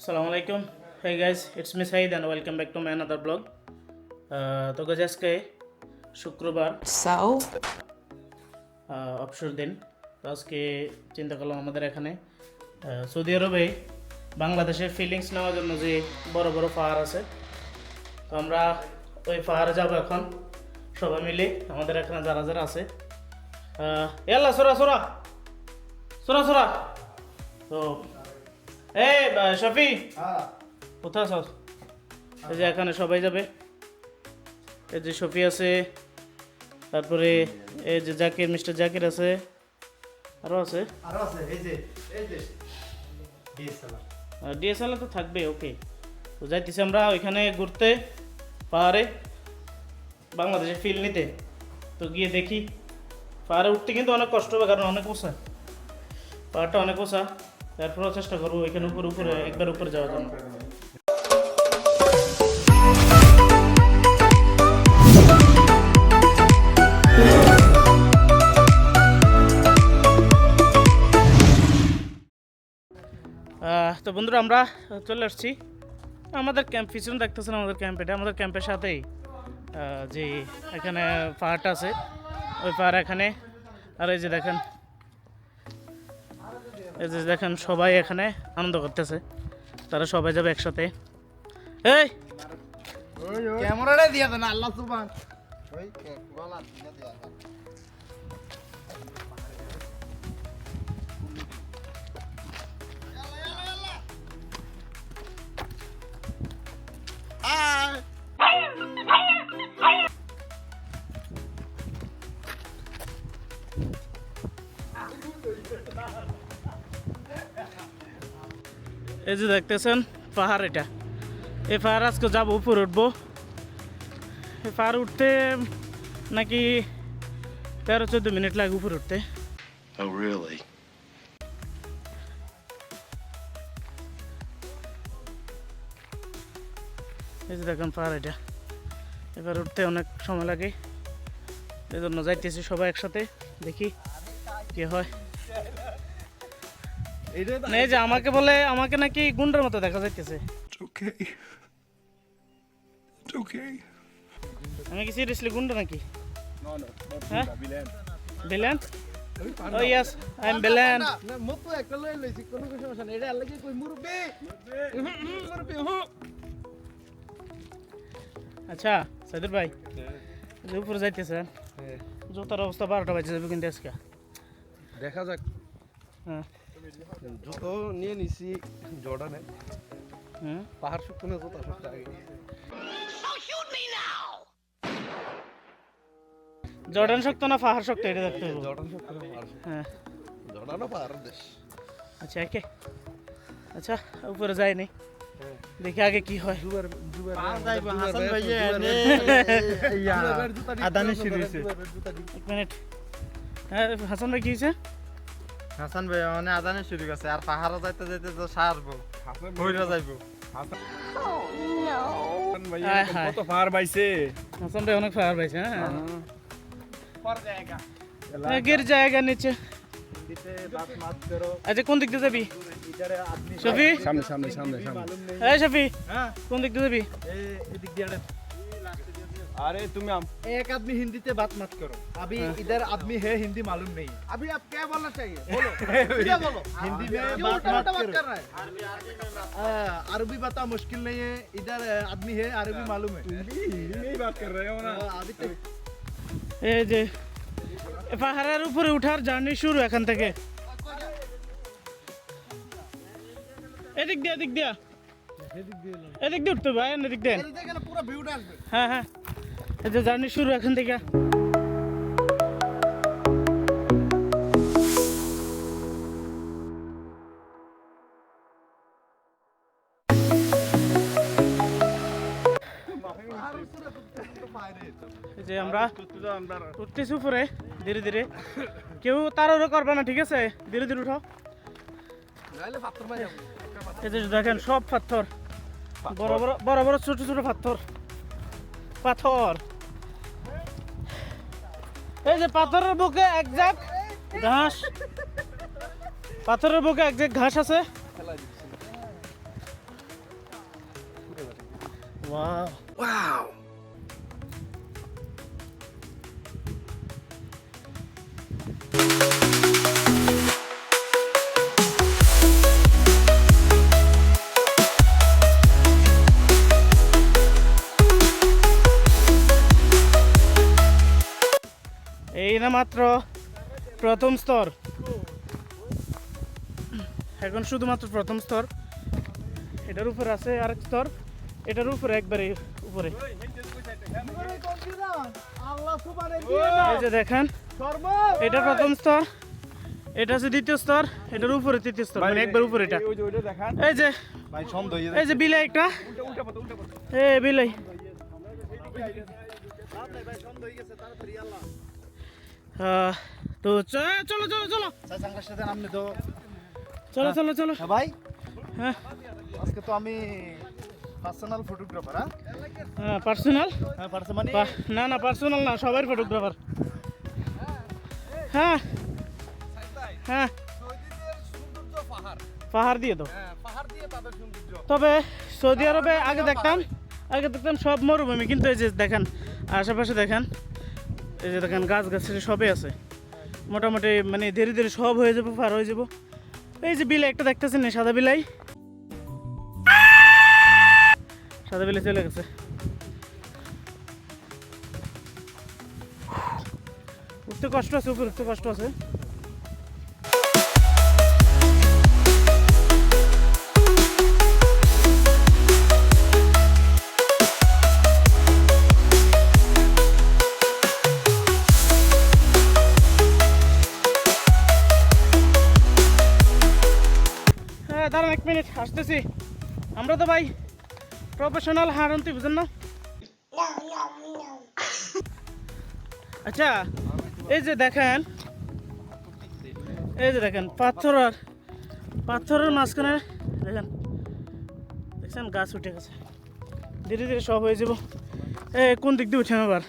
Assalamu alaikum. Hey guys, it's me Said and welcome back to my another blog. তো guys আজকে শুক্রবার অবসর দিন। তো আজকে চিন্তা করলাম আমাদের এখানে সৌদি আরবে বাংলাদেশের ফিলিংস নেওয়ার জন্য যে বড় বড় পাহাড় আছে, তো আমরা ওই পাহাড়ে যাব এখন সবাই মিলে। আমাদের এখানে যারা যারা আছে ইয়াল্লা সোরা সোরা সোরা সোরা। তো এই শফি কোথায় আছো? এই যে এখানে সবাই যাবে। এই যে শফি আছে, তারপরে এই যে জাকির, মিস্টার জাকির আছে, আরও আছে ডিএসএলআর তো থাকবে। ওকে, তো যাইতেছি আমরা ওইখানে ঘুরতে পাহাড়ে, বাংলাদেশের ফিল নিতে। তো গিয়ে দেখি পাহাড়ে উঠতে কিন্তু অনেক কষ্ট হবে, কারণ অনেক উঁচা, পাহাড়টা অনেক উঁচা। তারপরেও চেষ্টা করবো ওইখানে উপরে একবার উপরে যাওয়ার জন্য। তো বন্ধুরা আমরা চলে আসছি আমাদের ক্যাম্প। পিছনে দেখতেছেন আমাদের ক্যাম্প, এটা আমাদের ক্যাম্পের সাথেই যে এখানে পাহাড়টা আছে, ওই পাহাড় এখানে। আর এই যে দেখেন, এই যে দেখেন সবাই এখানে আনন্দ করতেছে, তারা সবাই যাবে একসাথে। এই ক্যামেরাটা দিয়ে দেন আল্লাহ সুবহান। ওই গলা দিয়ে দেয়া এই যে দেখতেছেন পাহাড়, এটা এই পাহাড় আজকে যাবো, উপরে উঠবো। এই পাহাড় উঠতে নাকি 13-14 মিনিট লাগে উপরে উঠতে। Oh, really? এই যে দেখেন পাহাড়, এটা এবার উঠতে অনেক সময় লাগে, এই জন্য যাইতেছি সবাই একসাথে, দেখি কি হয়। এই যে আমাকে বলে, আমাকে নাকি গুন্ডার মতো দেখা যাইতেছে। It's okay. It's okay. আমি কি সিরিয়াসলি গুন্ডা নাকি? No, Huh? Bilen. Villain? Oh yes, I am villain. না মতো একটা লই লইছি কোনো সমস্যা নাই। এটা আল্লাহ কি কই মুরব্বি মুরব্বি আচ্ছা সাইদুর ভাই, যে উপরে যাইতেছে, জুতার অবস্থা 12টা বাজে যাবে কিন্তু আজকে। দেখা যাক। হ্যাঁ জুতো নিয়ে নিছি জর্ডানে। হুম, পাহাড় শুকনো না, জুতা শুকনো আগে। জর্ডান শক্ত না পাহাড় শক্ত, এটা দেখতে হবে। জর্ডান শুকনো পাহাড়। হ্যাঁ জর্ডানও পাহাড় দেশ। আচ্ছা একে, আচ্ছা উপরে যাইনি, দেখি আগে কি হয়। হাসান ভাই আদানি শুরু হইছে। 1 মিনিট। হ্যাঁ হাসান ভাই কি হয়েছে? হাসান ভাই মানে আদানি শুরু গেছে, আর পাহাড়ে যাইতে যাইতে তো সারবো, ভইরা যাইবো। হায় হায়। কত পার বাইছে? হাসান ভাই অনেক পাহাড় পাইছে। হ্যাঁ গির জায়গা নিচে। আচ্ছা কোন দিক দিয়ে যাবি শফি? সামনে সামনে সামনে সামনে। এই শফি, কোন দিক দিয়ে যাবি? এদিক দিয়ে अरे तुम एक आदमी हिंदी से बात मत करो, अभी इधर आदमी है हिंदी मालूम नहीं। अभी आप क्या बोलना चाहिए बोलो, क्या बोलो हिंदी में बात मत कर रहा है। अरबी बता मुश्किल नहीं है, इधर आदमी है अरबी मालूम है। हिंदी में ही बात कर रहे हो ना? अभी तक এই যে পাহাড়ের উপরে উঠার জার্নি শুরু এখান থেকে। এদিক দিয়ে, এদিক দিয়ে, এদিক দিয়ে উঠতে ভাই, এদিক দিয়ে। पूरा व्यू डाल दे। হ্যাঁ হ্যাঁ, এই যে জার্নি শুরু এখান থেকে। এই যে আমরা উঠতেছি উপরে ধীরে ধীরে, কেউ তাড়াহুড়ো করবে না, ঠিক আছে? ধীরে ধীরে উঠাও। এই যে দেখেন সব পাথর, বড় বড় বড় বড় ছোট ছোট পাথর, পাথর। এই যে পাথরের বুকে এক ঝাঁক ঘাস, পাথরের বুকে এক ঝাঁক ঘাস আছে। ওয়াও এই না মাত্র প্রথম স্তর, এখন শুধুমাত্র প্রথম স্তর। এটার উপরে আছে আরেক স্তর, এটার উপরে একবারে উপরে। এই যে দেখেন, এটা প্রথম স্তর, এটা হচ্ছে দ্বিতীয় স্তর, এটার উপরে তৃতীয় স্তর, মানে একবার উপরে এটা। এই যে এই যে বিলাই একটা, এই বিলাই। তো চলো চলো চলো চলো চলো চলো ভাই হ্যাঁ আজকে তো আমি পার্সোনাল ফটোগ্রাফার। হ্যাঁ পার্সোনাল, হ্যাঁ পার্সোনাল মানে না না পার্সোনাল না, সবার ফটোগ্রাফার। হ্যাঁ হ্যাঁ পাহাড় দিয়ে তো, তবে সৌদি আরবে আগে দেখতাম সব মরুভূমি, কিন্তু এই যে দেখেন আশেপাশে দেখেন, এই যে দেখেন গাছ গাছালি সবই আছে মোটামুটি, মানে ধীরে ধীরে সব হয়ে যাবো, পার হয়ে যাবো। এই যে বিলাই একটা দেখতেছেন না, সাদা বিলাই, সাদা বিলাই চলে গেছে। উঠতে কষ্ট আছে, উপরে উঠতে কষ্ট আছে। দাঁড়ান 1 মিনিট আসতেছি। আমরা তো ভাই প্রফেশনাল হারন্তি, বুঝেন না? আচ্ছা এই যে দেখেন, এই যে দেখেন পাথরের মাঝখানে দেখেন, দেখছেন গাছ উঠে গেছে, ধীরে ধীরে সব হয়ে যাব। কোন দিক দিয়ে উঠেন আবার?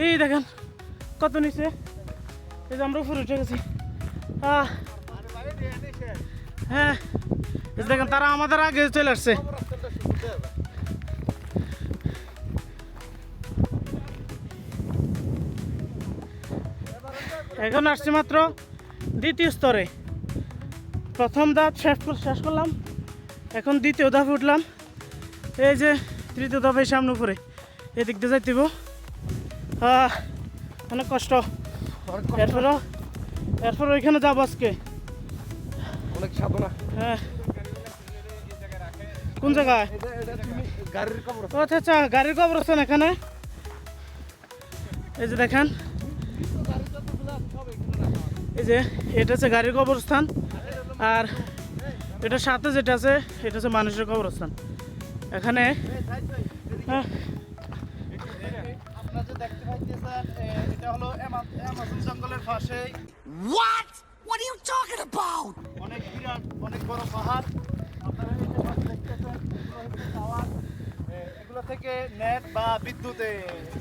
এই দেখেন কত নিচে, এই যে আমরা উপরে উঠে গেছি। হ্যাঁ এই যে দেখেন, তারা আমাদের আগে চলে আসছে। এখন আসছে মাত্র দ্বিতীয় স্তরে, প্রথম ধাপ শেষ করলাম, এখন দ্বিতীয় ধাপ উঠলাম। এই যে তৃতীয় ধাপের সামনে উপরে, এদিক দিয়ে যাইতে অনেক কষ্ট। এরপর ওইখানে যাবো আজকে, অনেক সাধনা। হ্যাঁ কোন জায়গায়? গাড়ির কবর। আচ্ছা আচ্ছা, গাড়ির কবরস্থান এখানে। এই যে দেখেন, এই যে এটা হচ্ছে গাড়ির কবরস্থান, আর এটার সাথে যেটা আছে এটা হচ্ছে মানুষের কবরস্থান। এখানে হ্যাঁ আপনারা যে দেখতে পাচ্ছেন এটা হলো অ্যামাজন জঙ্গলের পাশে। What? What are you talking about? অনেক বিরাট, অনেক বড় পাহাড়। আপনারা এই যে পাশে দেখতেছেন, এগুলো হচ্ছে টাওয়ার। এগুলো থেকে নেট বা বিদ্যুতে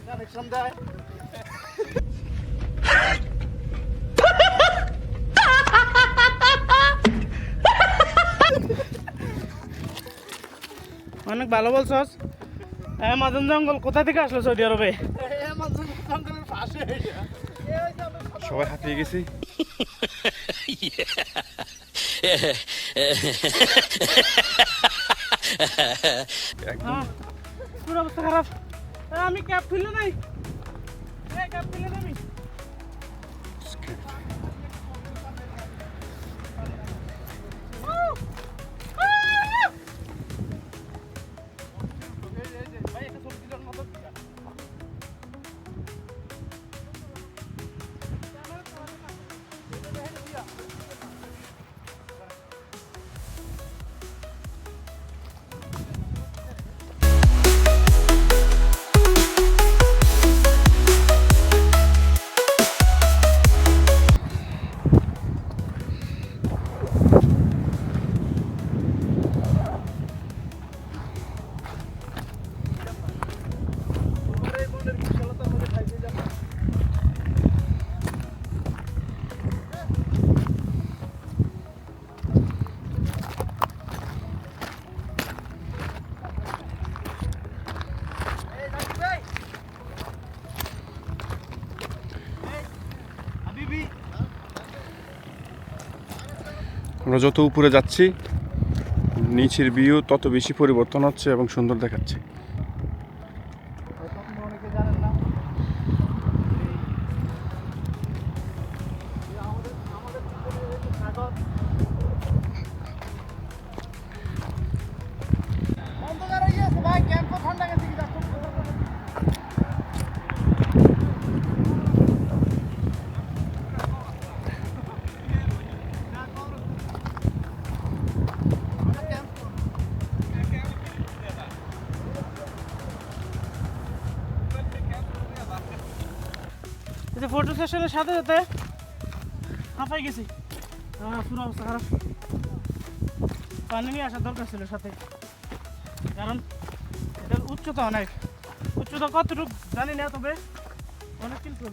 কানেকশন দেয়। অনেক ভালো বলছস। অ্যামাজন জঙ্গল কোথা থেকে আসলো সৌদি আরবে? অ্যামাজন জঙ্গলের পাশে এটা। সবাই হাঁপিয়ে গেছি। পুরো অবস্থা খারাপ। আমি ক্যাপ খুললে নাই, ক্যাপ খুললে নামি। আমরা যত উপরে যাচ্ছি নিচের ভিউ তত বেশি পরিবর্তন হচ্ছে এবং সুন্দর দেখাচ্ছে। হয়তো আপনারা অনেকে জানেন না, আমাদের পিছনে এই যে সাগর, অন্ধকার হয়ে গেছে ভাই, ক্যাম্প ঠান্ডা গেছে কি দেখো। এই যে ফটো সেশনের সাথে সাথে হাঁপাই গেছি, পুরো অবস্থা খারাপ। পানি নিয়ে আসার দরকার ছিল সাথে, কারণ এটার উচ্চতা অনেক, উচ্চতা কতটুকু জানি না, তবে অনেক কিন্তু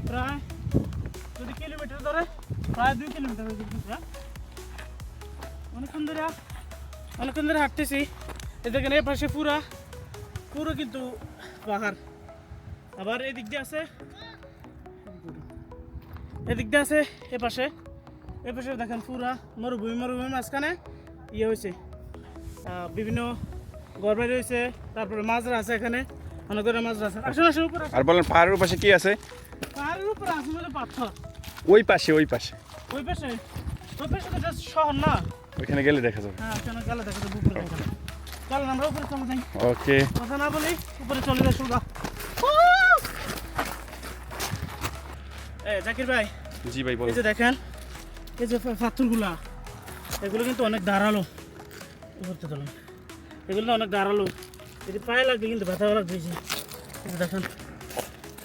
প্রায় যদি কিলোমিটার ধরে প্রায় 2 কিলোমিটার হয়ে যাবে। অনেকক্ষণ ধরে হাঁটতেছি। এদিকে এই পাশে পুরো কিন্তু পাহাড়, আবার এদিক দিয়ে আছে এ পাশে দেখেন পুরা মরুভূমি মাঝখানে ইয়ে হয়েছে, বিভিন্ন গড়বাড়ি হয়েছে, তারপরে মাজরা আছে, এখানে অনেক ধরনের মাজরা আছে। আসলে উপরে আর বলেন পাহাড়ের পাশে কি আছে? পাহাড়ের উপরে আছে মধ্যে পাথর, ওই পাশে ওই পাশে তো just শহর না, ওইখানে গেলে দেখা যাবে। হ্যাঁ ওখানে গেলে দেখা যাবে উপরে দেখা যাবে। চলেন আমরা উপরে চলে যাই, ওকে, কথা না বলি উপরে চলে যাই সোজা। জাকির ভাই, জি ভাই এই বলেন। যে দেখেন এই যে পাথরগুলা, এগুলো কিন্তু অনেক ধারালো, উপরতে তোলেন, এগুলো অনেক ধারালো, যদি পায়ে লাগলে কিন্তু ব্যথা লাগবে। এই যে দেখেন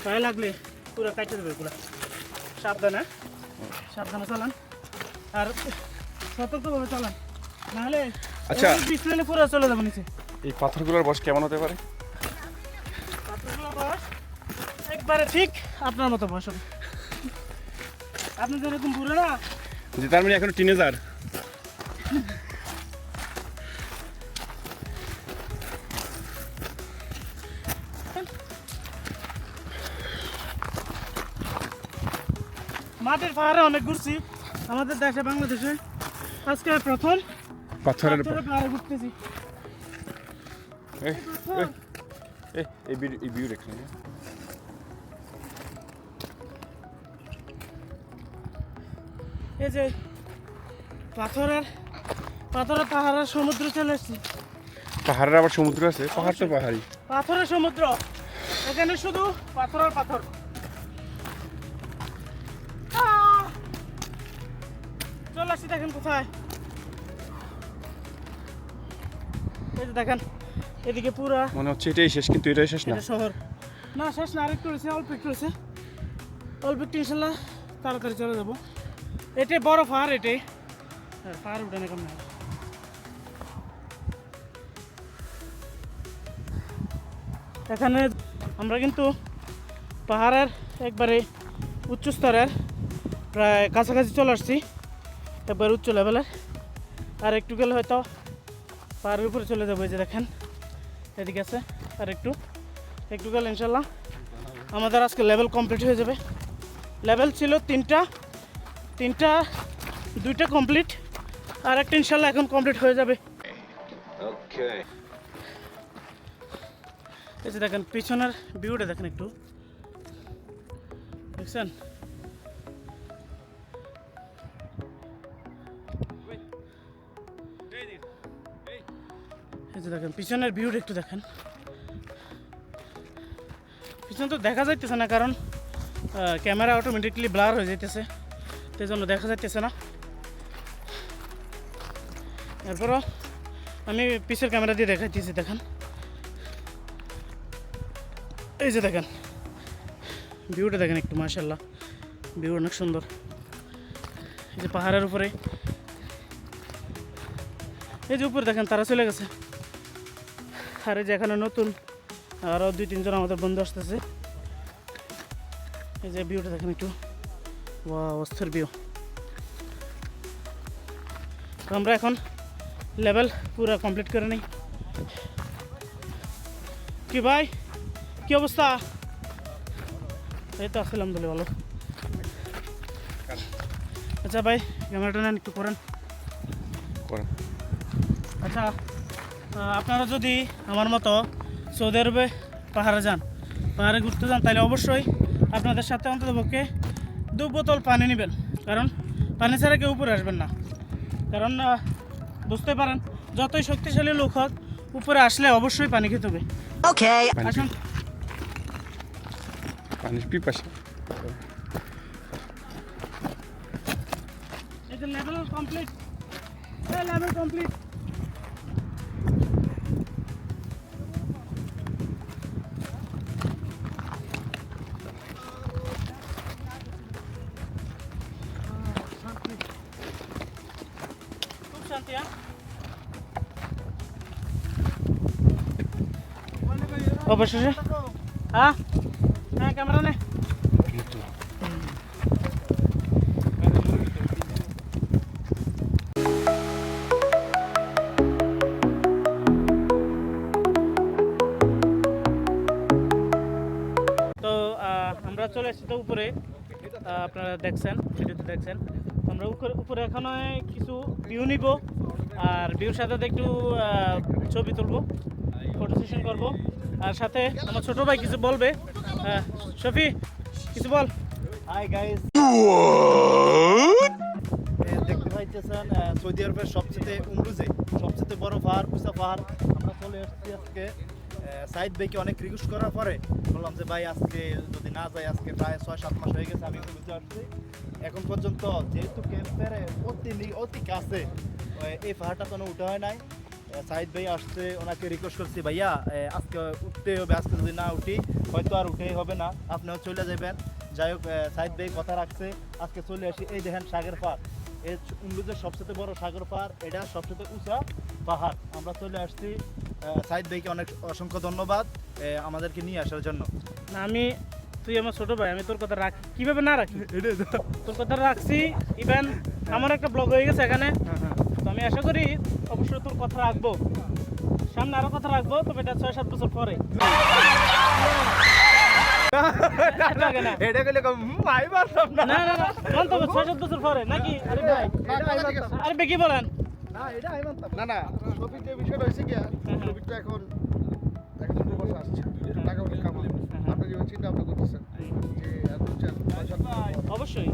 পায়ে লাগলে পুরো কাটতে দেবে এগুলো, সাবধানে চালান আর সতর্কভাবে চালান, নাহলে আচ্ছা। পিছলে পুরো চলে যাবে নিচে। এই পাথরগুলোর বয়স কেমন হতে পারে? পাথরগুলোর বয়স একবারে ঠিক আপনার মতো বয়স হবে, আপনি যেরকম বুড়ো না, যে তার মানে এখনো টিনেজার। মাটির পাহাড়ে অনেক ঘুরছি আমাদের দেশে, বাংলাদেশে আজকে প্রথম পাথরের পাহাড়ে ঘুরতেছি। এই ভিউ দেখেন। এই যে পাথরের পাহাড়ের সমুদ্র চলে এসেছি। পাহাড়ের আবার সমুদ্র আছে? পাহাড় তো পাহাড়ি। পাথরের সমুদ্র, এখানে শুধু পাথর আর পাথর। চলে আসছি, দেখেন কোথায়, এই যে দেখেন এদিকে পুরা মনে হচ্ছে এটাই শেষ, কিন্তু এটাই শেষ না। এটা শহর না, শেষ না, আরেকটু রয়েছে, অল্প একটু রয়েছে, অল্প একটু ইনশাল্লাহ তাড়াতাড়ি চলে যাবো। এটাই বড় পাহাড়, এটাই পাহাড় উঠে না কেমন। এখানে আমরা কিন্তু পাহাড়ের একবারে উচ্চ স্তরের প্রায় কাছাকাছি চলে আসছি, একবার উচ্চ লেভেলের, আর একটু গেলে হয়তো পাহাড়ের উপরে চলে যাবো। এই যে দেখেন এদিকে আছে, আর একটু গেলে ইনশাল্লাহ আমাদের আজকে লেভেল কমপ্লিট হয়ে যাবে। লেভেল ছিল দুইটা কমপ্লিট, আর একটা ইনশাল্লাহ এখন কমপ্লিট হয়ে যাবে। এই যে দেখেন পিছনের ভিউটা দেখেন একটু, দেখছেন? এই যে দেখেন পিছনের ভিউটা একটু দেখেন, পিছনে তো দেখা যাইতেছে না, কারণ ক্যামেরা অটোমেটিকলি ব্লার হয়ে যাইতেছে, সেই জন্য দেখা যাইতেছে না। এরপরও আমি পিছের ক্যামেরা দিয়ে দেখাইতেছি, দেখেন এই যে দেখেন ভিউটা দেখেন একটু, মাশাআল্লাহ ভিউ অনেক সুন্দর। এই যে পাহাড়ের উপরে, এই যে উপরে দেখেন তারা চলে গেছে, আর এই যে এখানে নতুন আরও 2-3 জন আমাদের বন্ধু আসতেছে। এই যে ভিউটা দেখেন একটু, অস্থির ভিউ। তো আমরা এখন লেভেল পুরো কমপ্লিট করে নিই। কি ভাই, কি অবস্থা? এই তো আলহামদুলিল্লাহ ভালো। আচ্ছা ভাই, ক্যামেরাটা নেন একটু করেন। করেন। আচ্ছা আপনারা যদি আমার মতো সৌদি আরবে পাহাড়ে যান, পাহাড়ে ঘুরতে যান, তাহলে অবশ্যই আপনাদের সাথে অন্ততপক্ষে 2 বোতল পানি নেবেন, কারণ পানি ছাড়া কেউ উপরে আসবেন না। কারণ বুঝতে পারেন যতই শক্তিশালী লোক হোক, উপরে আসলে অবশ্যই পানি খেতে হবে। Okay. আসুন। পানির পিপাসা। এই যে লেভেল কমপ্লিট, লেভেল কমপ্লিট। খুব শান্তি। অবশেষে হ্যাঁ হ্যাঁ ক্যামেরা নে। তো আমরা চলে এসেছি তো উপরে, আপনারা দেখছেন, ভিডিওতে দেখছেন। আমরা উপরে এখনো কিছু ভিউ নিব, আর ভিউর সাথে একটু ছবি তুলবো, ফটো সেশন করবো, আর সাথে আমার ছোট ভাই কিছু বলবে। শফি কিছু বল। হাই গাইস, দেখতে পাইতেছেন সৌদি আরবের সবচেয়ে উমরুজে সবচেয়ে বড় পাহাড়, উঁচা পাহাড়। আমরা চলে এসেছি আজকে। সাইদ ভাইকে অনেক রিকোয়েস্ট করার পরে বললাম যে ভাই আজকে যদি না যাই, আজকে প্রায় 6-7 মাস হয়ে গেছে আমি উমরুজে আসছি। এখন পর্যন্ত যেহেতু ক্যাম্পের অতি কাছে, এই পাহাড়টা কোনো উঠা হয় নাই। সাইদ ভাই আসছে, ওনাকে রিকোয়েস্ট করছি ভাইয়া আজকে উঠতে হবে, আজকে যদি না উঠি হয়তো আর উঠেই হবে না, আপনিও চলে যাবেন। যাই হোক সাইদ ভাই কথা রাখছে, আজকে চলে আসি। এই দেখেন সাগর পাহাড়, এই উমরুজের সবচেয়ে বড় সাগর পাহাড়, এটা সবচেয়ে উঁচা পাহাড়। আমরা চলে আসছি। সাইদ ভাইকে অনেক অসংখ্য ধন্যবাদ আমাদেরকে নিয়ে আসার জন্য। না তুই আমার ছোট ভাই, আমি তোর কথা রাখি কিভাবে না রাখি, তোর কথা রাখছি। ইভেন আমার একটা ব্লগ হয়ে গেছে এখানে, তো আমি আশা করি অবশ্যই তোর কথা রাখবো, সামনে আরো কথা রাখবো, তবে এটা 6-7 বছর পরে। না 6-7 বছর পরে নাকি? আরে ভাই, আরে বেকি বলেন। না না, শফিক যে বিষয়টা হয়েছে কি, শফিক তো এখন প্রবাসে আসছে, টাকা পয়সা কামাবে। আপনি যে চিন্তা ভাবনা করতেছেন যে অবশ্যই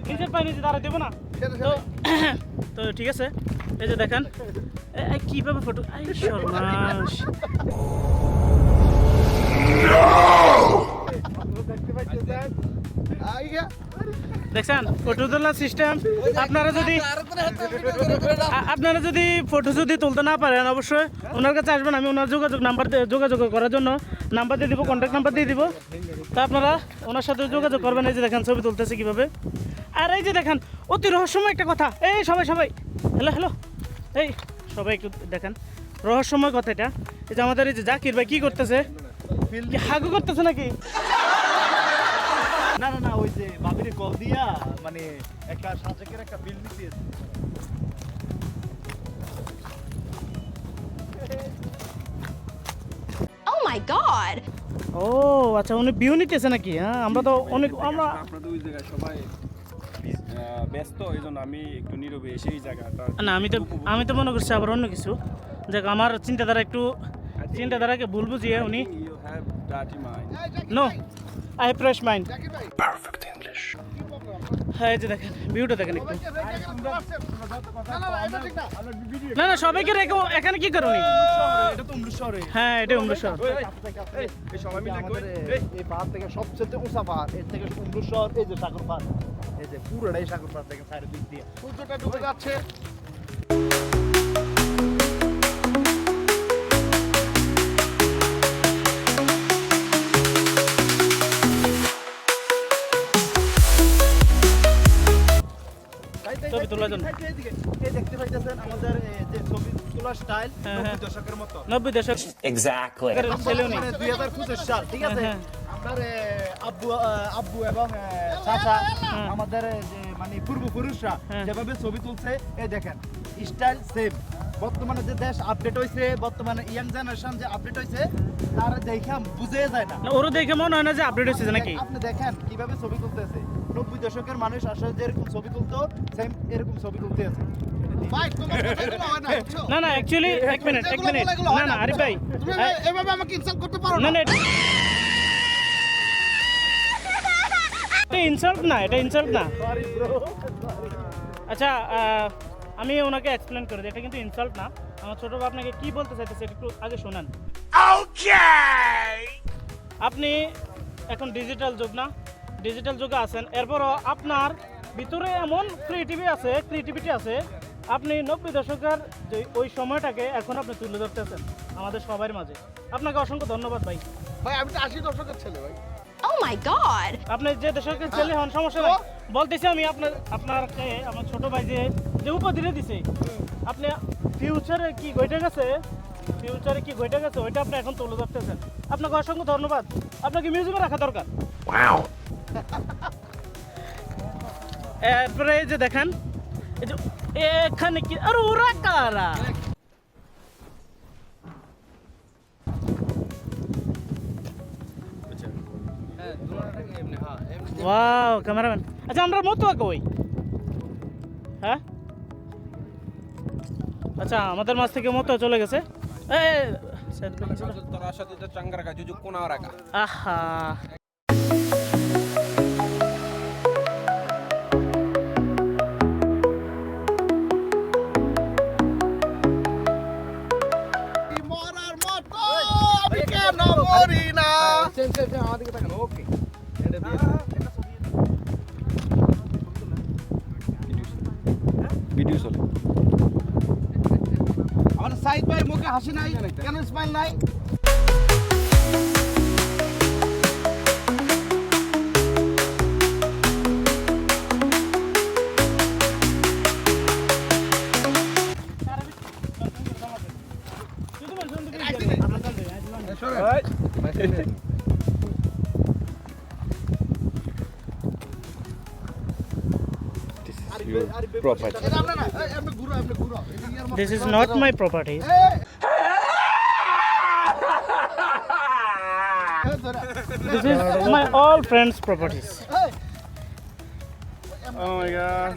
নিজের পায়ে নিজে দাঁড়াতে দেবো না তো। তো ঠিক আছে, এই যে দেখেন কিভাবে ফটো, সর্বনাশ। দেখছেন ফটো তোলার সিস্টেম। আপনারা যদি ফটো তুলতে না পারেন, অবশ্যই ওনার কাছে আসবেন। আমি ওনার যোগাযোগ করার জন্য নাম্বার দিয়ে দিব, কন্ট্যাক্ট নাম্বার দিয়ে দিব। তা আপনারা ওনার সাথে যোগাযোগ করবেন। এই যে দেখেন ছবি তুলতেছে কিভাবে। আর এই যে দেখেন অতি রহস্যময় একটা কথা। এই সবাই হ্যালো এই সবাই একটু দেখেন, রহস্যময় কথা এটা। এই যে আমাদের এই যে জাকির ভাই কি করতেছে, হাগু করতেছে নাকি? না না না, ওই যে বাবিরে কল দিয়া মানে একটা সাজেকের একটা বিল নিতে। Oh my god! ও আচ্ছা, উনি ভিউ নিতেছে নাকি? হ্যাঁ, আমরা আপনাদের ওই জায়গায় সবাই ব্যস্ত, এই জন্য আমি একটু নীরবে এসে এই জায়গাটা। না, আমি তো মনে করছি আবার অন্য কিছু। দেখ আমার চিন্তাধারাকে ভুল বুঝিয়ে উনি no I have fresh mind. Perfect English. হ্যাঁ, এই যে দেখেন ভিউটা দেখেন একটু। না সবাইকে রেখে এখানে কি করো? এটা তো উমরুজ শহরে। হ্যাঁ, এটা উমরুজ শহর। এই সবাই মিলে এই পাহাড় থেকে সবচেয়ে উঁচা পাহাড়, এর থেকে উমরুজ শহর। এই যে সাগর পাহাড়, এই যে পুরোটাই সাগর পাহাড় থেকে সাইডের দিক দিয়ে সূর্যটা ডুবে যাচ্ছে। ছবি তোলার জন্য এই দেখতে পাইতেছেন আমাদের যে ছবি তোলার স্টাইল 90 দশকের মতো। 90 দশক Exactly. ছেলেও নেই। মানে 2025 সাল, ঠিক আছে। আপনার আব্বু এবং চাচা, আমাদের যে মানে পূর্বপুরুষরা যেভাবে ছবি তুলছে, এই দেখেন স্টাইল সেম। বর্তমানে যে দেশ আপডেট হইছে, বর্তমানে ইয়াং জেনারেশন যে আপডেট হইছে, তার দেখে বুঝে যায় না। ওরও দেখে মনে হয় না যে আপডেট হচ্ছে নাকি? আপনি দেখেন কিভাবে ছবি তুলতেছে। 90 দশকের মানুষ আসলে যেরকম ছবি তুলতো সেম এরকম ছবি তুলতে আছে। ভাই তোমার কথাগুলো হয় না, বুঝছো? না না অ্যাকচুয়ালি এক মিনিট না না আরিফ ভাই তুমি এভাবে আমাকে ইনসাল্ট করতে পারো না না। না এটা ইনসাল্ট না, এটা ইনসাল্ট না। Sorry bro. আচ্ছা আমি ওনাকে এক্সপ্লেন করে দিই, এটা কিন্তু ইনসাল্ট না। আমার ছোট ভাই আপনাকে কি বলতে চাইতেছে একটু আগে শোনান। আপনি এখন ডিজিটাল যুগ না, ডিজিটাল যুগে আছেন, এরপরও আপনার ভিতরে এমন ক্রিয়েটিভিটি আছে, আপনি 90 দশকের যে ওই সময়টাকে এখন আপনি তুলে ধরতেছেন আমাদের সবার মাঝে। আপনাকে অসংখ্য ধন্যবাদ ভাই। ভাই আমি তো 80 দশকের ছেলে ভাই। Oh my god. আপনি যে দশকের ছেলে হন সমস্যা নাই, বলতেছি আমি আপনাকে আমার ছোট ভাই যে উপাধিটা দিছে, আপনি ফিউচারে কি ঘটে গেছে ওইটা আপনি এখন তুলে ধরতেছেন। আপনাকে অসংখ্য ধন্যবাদ। আপনাকে মিউজিয়ামে রাখা দরকার। এরপরে এই যে দেখেন, এই যে এখানে কি আরে ওরা কারা? Wow cameraman. আচ্ছা আমরা মতো কই? হ্যাঁ আচ্ছা আমাদের মাছ থেকে মতো চলে গেছে। তোরা সাথে তো চাঙ্গা রাখা জুজুক কোনা রাখা আহা মরার মতো আমি কেন মরি না। আমাদেরকে তাকান। ওকে এটা দিয়ে ভিডিও চলে। আমার সাইদ ভাই মুখে হাসি নাই কেন, স্মাইল নাই? Property. এটা আমরা না, আপনি ঘুরো। এটা ইয়ার মতো। This is not my property. This is my all friends' properties. Oh my god.